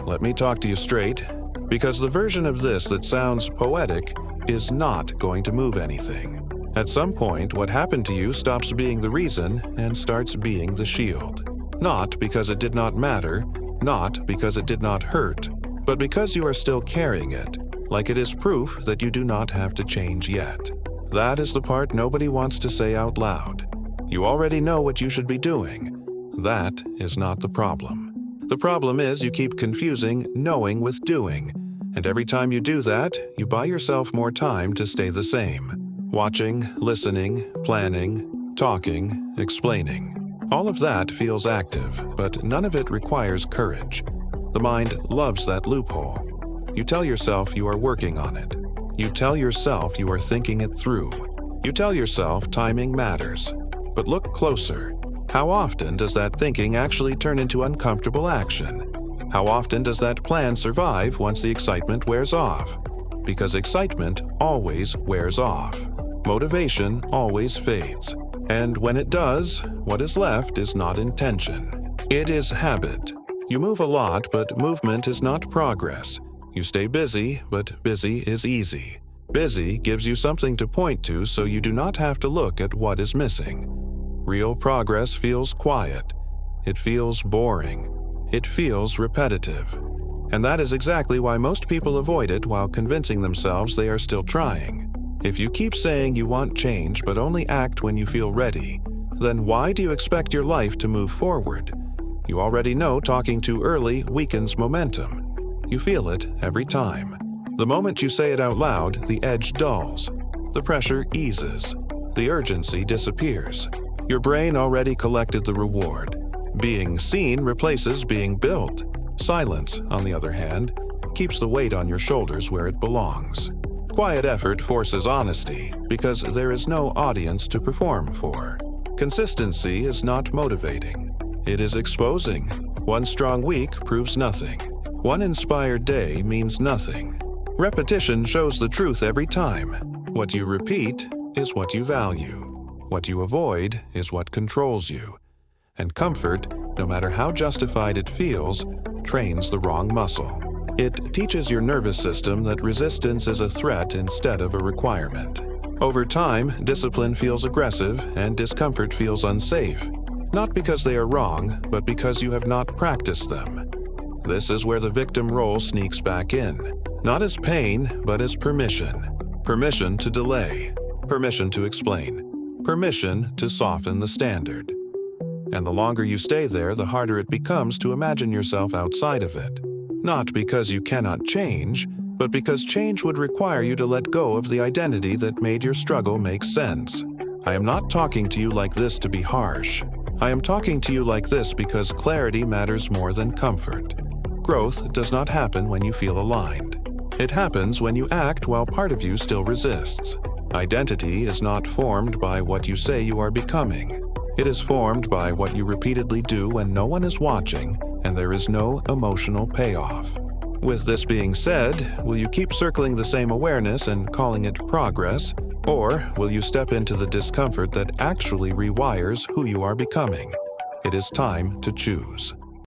let me talk to you straight, because the version of this that sounds poetic is not going to move anything. At some point, what happened to you stops being the reason and starts being the shield. Not because it did not matter, not because it did not hurt, but because you are still carrying it, like it is proof that you do not have to change yet. That is the part nobody wants to say out loud. You already know what you should be doing. That is not the problem. The problem is you keep confusing knowing with doing, and every time you do that, you buy yourself more time to stay the same. Watching, listening, planning, talking, explaining. All of that feels active, but none of it requires courage. The mind loves that loophole. You tell yourself you are working on it. You tell yourself you are thinking it through. You tell yourself timing matters. But look closer. How often does that thinking actually turn into uncomfortable action? How often does that plan survive once the excitement wears off? Because excitement always wears off. Motivation always fades. And when it does, what is left is not intention. It is habit. You move a lot, but movement is not progress. You stay busy, but busy is easy. Busy gives you something to point to so you do not have to look at what is missing. Real progress feels quiet. It feels boring. It feels repetitive. And that is exactly why most people avoid it while convincing themselves they are still trying. If you keep saying you want change but only act when you feel ready, then why do you expect your life to move forward? You already know talking too early weakens momentum. You feel it every time. The moment you say it out loud, the edge dulls. The pressure eases. The urgency disappears. Your brain already collected the reward. Being seen replaces being built. Silence, on the other hand, keeps the weight on your shoulders where it belongs. Quiet effort forces honesty because there is no audience to perform for. Consistency is not motivating. It is exposing. One strong week proves nothing. One inspired day means nothing. Repetition shows the truth every time. What you repeat is what you value. What you avoid is what controls you. And comfort, no matter how justified it feels, trains the wrong muscle. It teaches your nervous system that resistance is a threat instead of a requirement. Over time, discipline feels aggressive and discomfort feels unsafe, not because they are wrong, but because you have not practiced them. This is where the victim role sneaks back in, not as pain, but as permission. Permission to delay, permission to explain, permission to soften the standard. And the longer you stay there, the harder it becomes to imagine yourself outside of it. Not because you cannot change, but because change would require you to let go of the identity that made your struggle make sense. I am not talking to you like this to be harsh. I am talking to you like this because clarity matters more than comfort. Growth does not happen when you feel aligned. It happens when you act while part of you still resists. Identity is not formed by what you say you are becoming. It is formed by what you repeatedly do when no one is watching and there is no emotional payoff. With this being said, will you keep circling the same awareness and calling it progress, or will you step into the discomfort that actually rewires who you are becoming? It is time to choose.